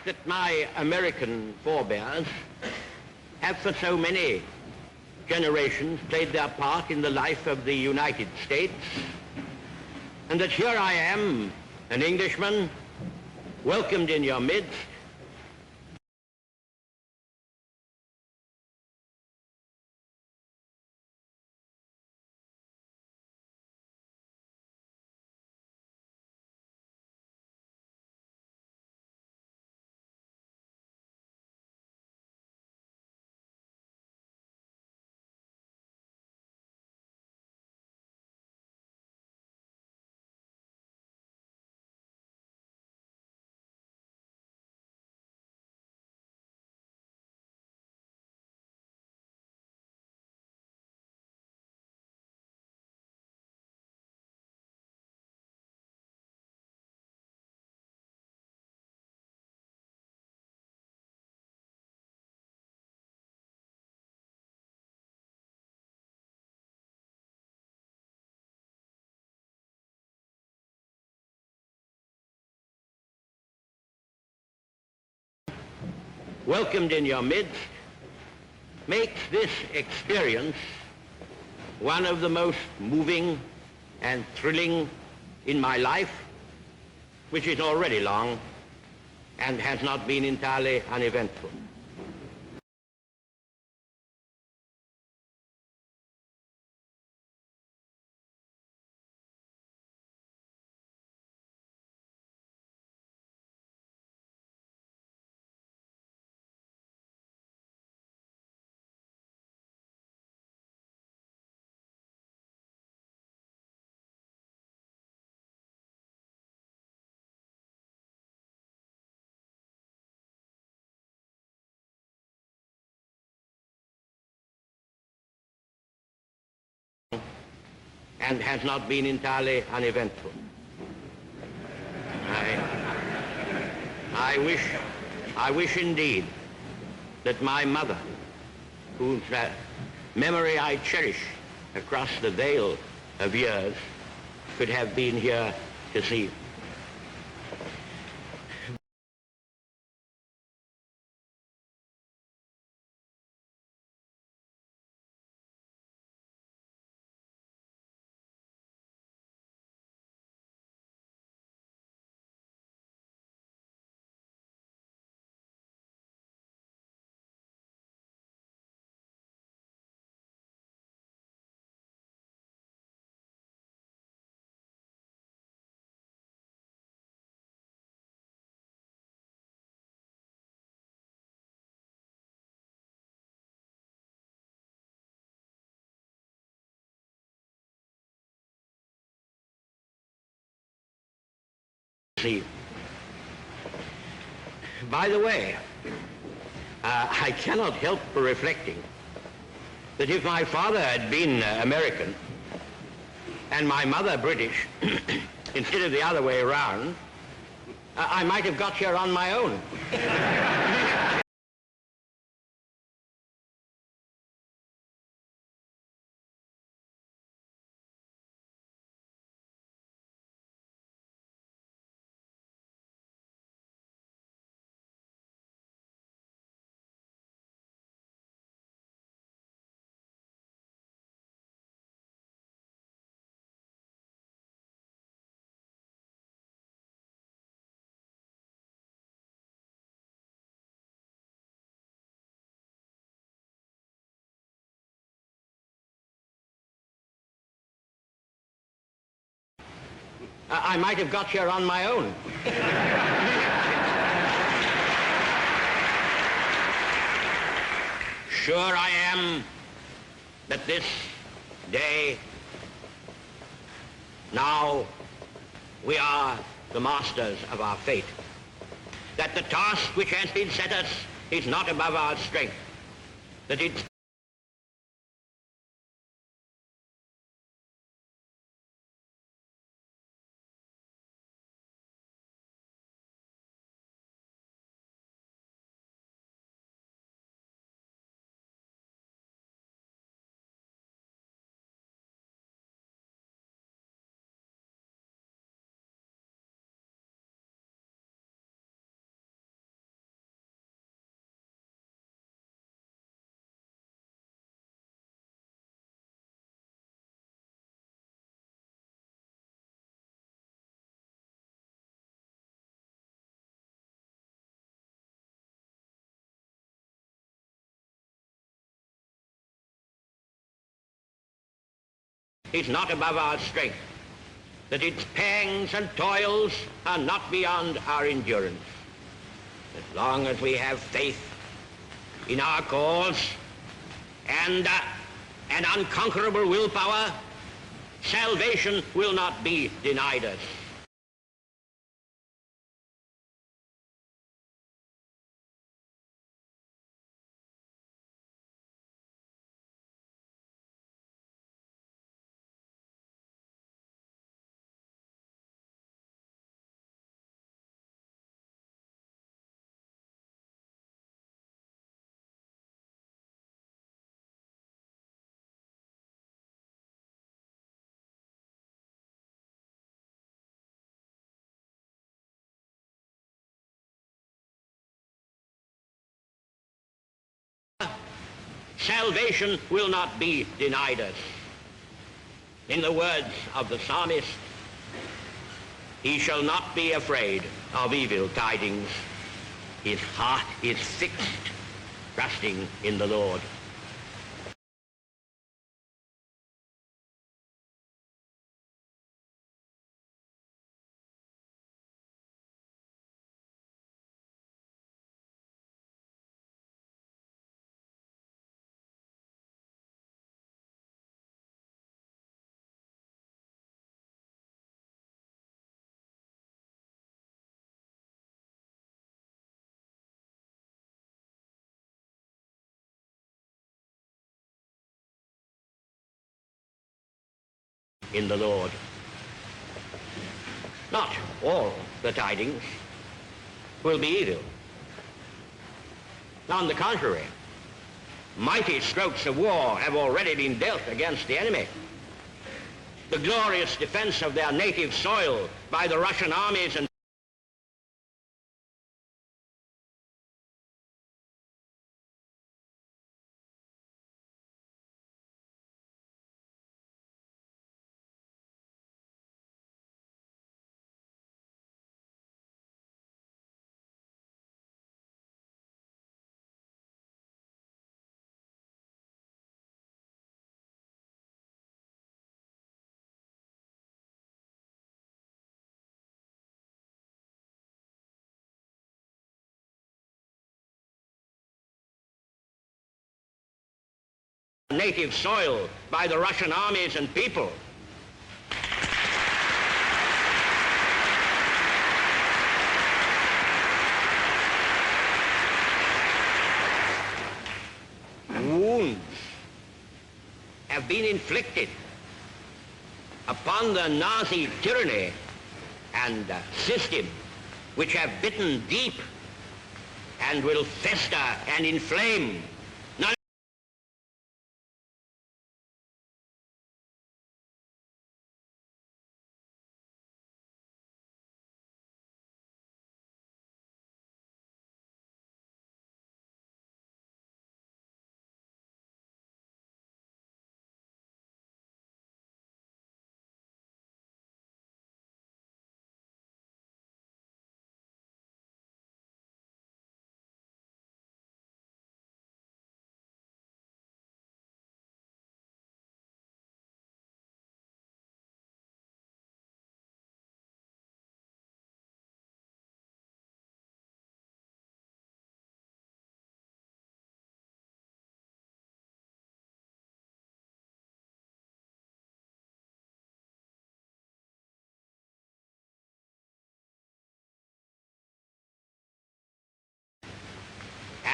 that my American forebears have for so many generations played their part in the life of the United States, and that here I am, an Englishman, welcomed in your midst, makes this experience one of the most moving and thrilling in my life, which is already long and has not been entirely uneventful. And has not been entirely uneventful. I wish indeed that my mother, whose memory I cherish across the veil of years, could have been here to see. By the way, I cannot help reflecting that if my father had been American and my mother British, instead of the other way around, I might have got here on my own. I might have got here on my own. Sure I am that this day, now, we are the masters of our fate. That the task which has been set us is not above our strength. That it's is not above our strength, that its pangs and toils are not beyond our endurance. As long as we have faith in our cause and an unconquerable willpower, salvation will not be denied us. Salvation will not be denied us. In the words of the psalmist, he shall not be afraid of evil tidings. His heart is fixed, trusting in the Lord. In the Lord. Not all the tidings will be evil. On the contrary, mighty strokes of war have already been dealt against the enemy. The glorious defense of their native soil by the Russian armies and native soil by the Russian armies and people. Wounds have been inflicted upon the Nazi tyranny and system, which have bitten deep and will fester and inflame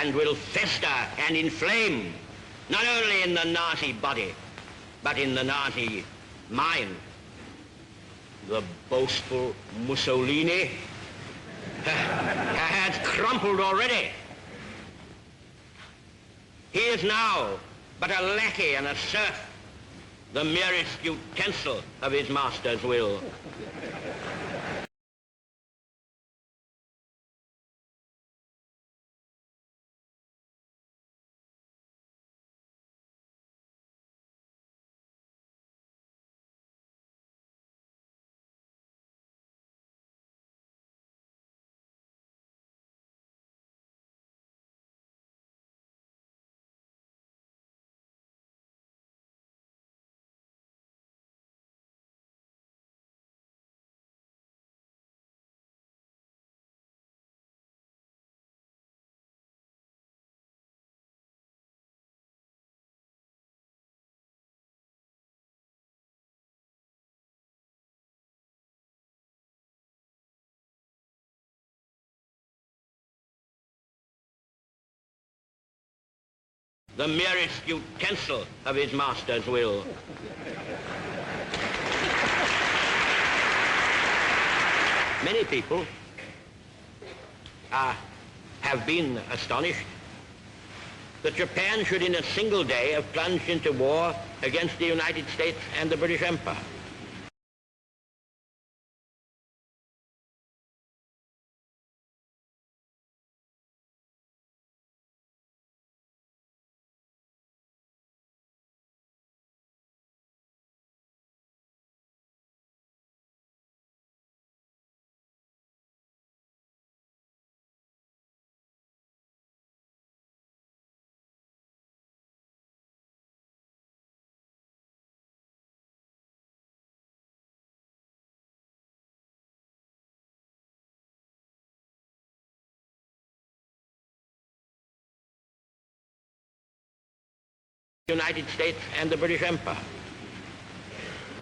and will fester and inflame, not only in the Nazi body, but in the Nazi mind. The boastful Mussolini has crumpled already. He is now but a lackey and a serf, the merest utensil of his master's will. the merest utensil of his master's will. Many people have been astonished that Japan should in a single day have plunged into war against the United States and the British Empire. United States and the British Empire.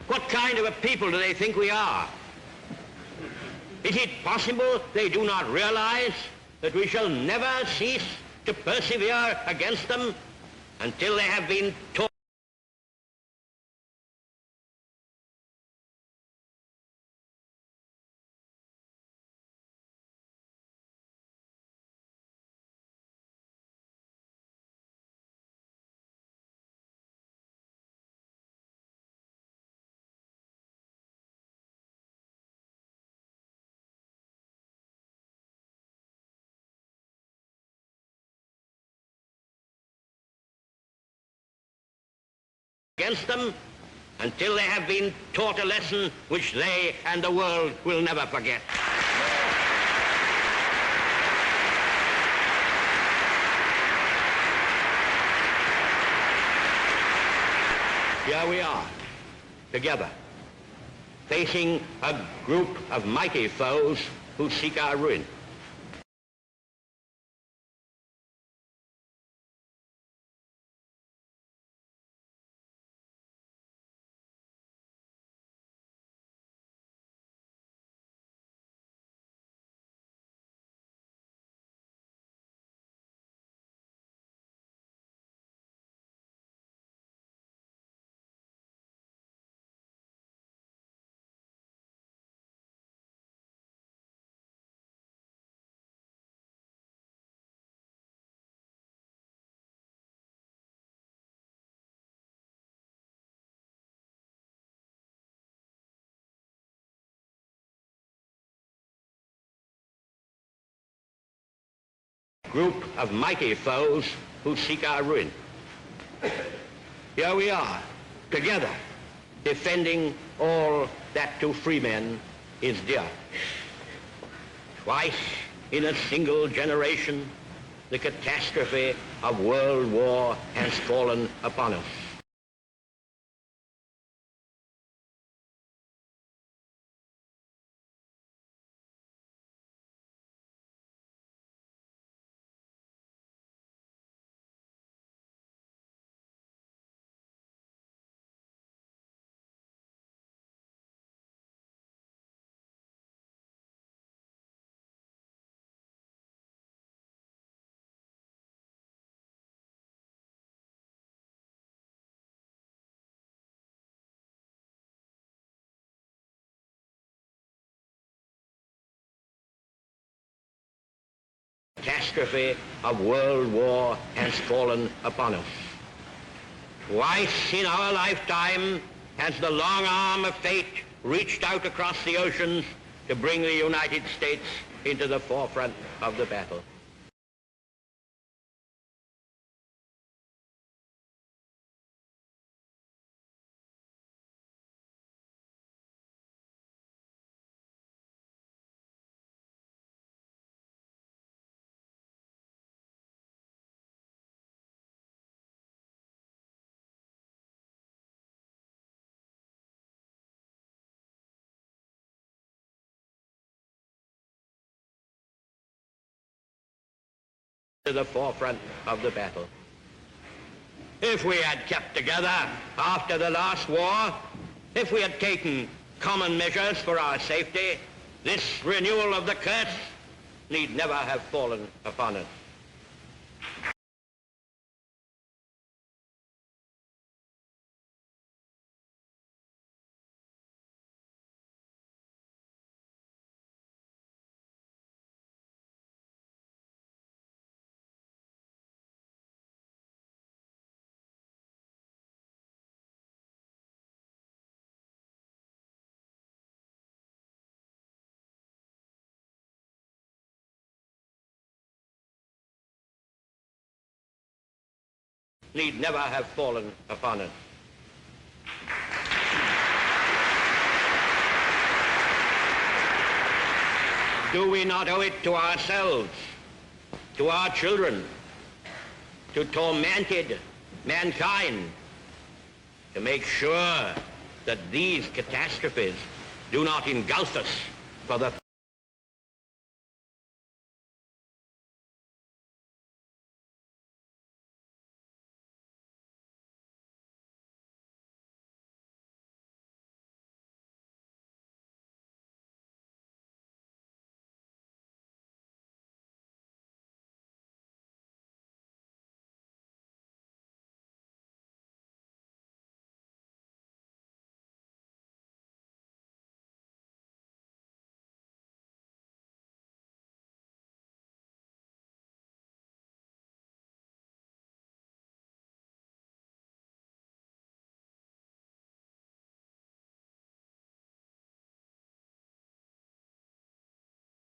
What kind of a people do they think we are? Is it possible they do not realize that we shall never cease to persevere against them until they have been taught against them until they have been taught a lesson which they and the world will never forget. Here we are, together, facing a group of mighty foes who seek our ruin. Group of mighty foes who seek our ruin. Here we are, together, defending all that to free men is dear. Twice in a single generation, the catastrophe of world war has fallen upon us. Catastrophe of world war has fallen upon us. Twice in our lifetime has the long arm of fate reached out across the oceans to bring the United States into the forefront of the battle. To the forefront of the battle. If we had kept together after the last war, if we had taken common measures for our safety, this renewal of the curse need never have fallen upon us. need never have fallen upon us. Do we not owe it to ourselves, to our children, to tormented mankind, to make sure that these catastrophes do not engulf us for the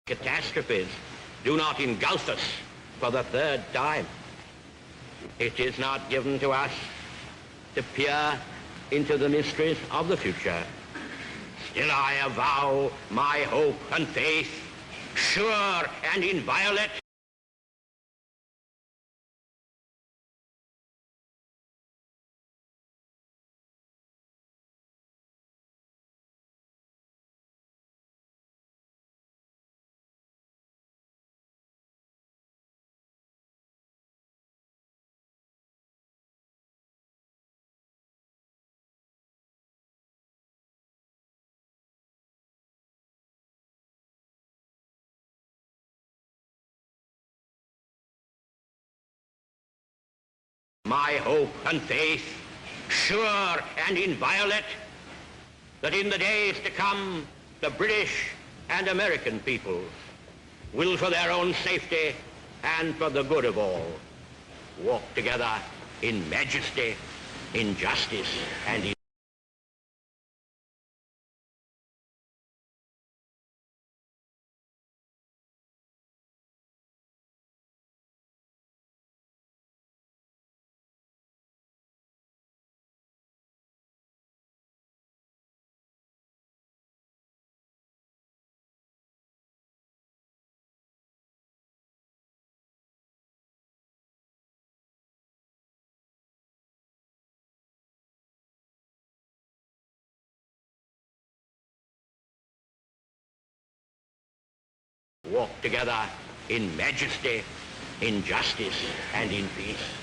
catastrophes do not engulf us for the third time. It is not given to us to peer into the mysteries of the future. Still I avow my hope and faith, sure and inviolate, my hope and faith, sure and inviolate, that in the days to come, the British and American peoples will, for their own safety and for the good of all, walk together in majesty, in justice, and in walk together in majesty, in justice, and in peace.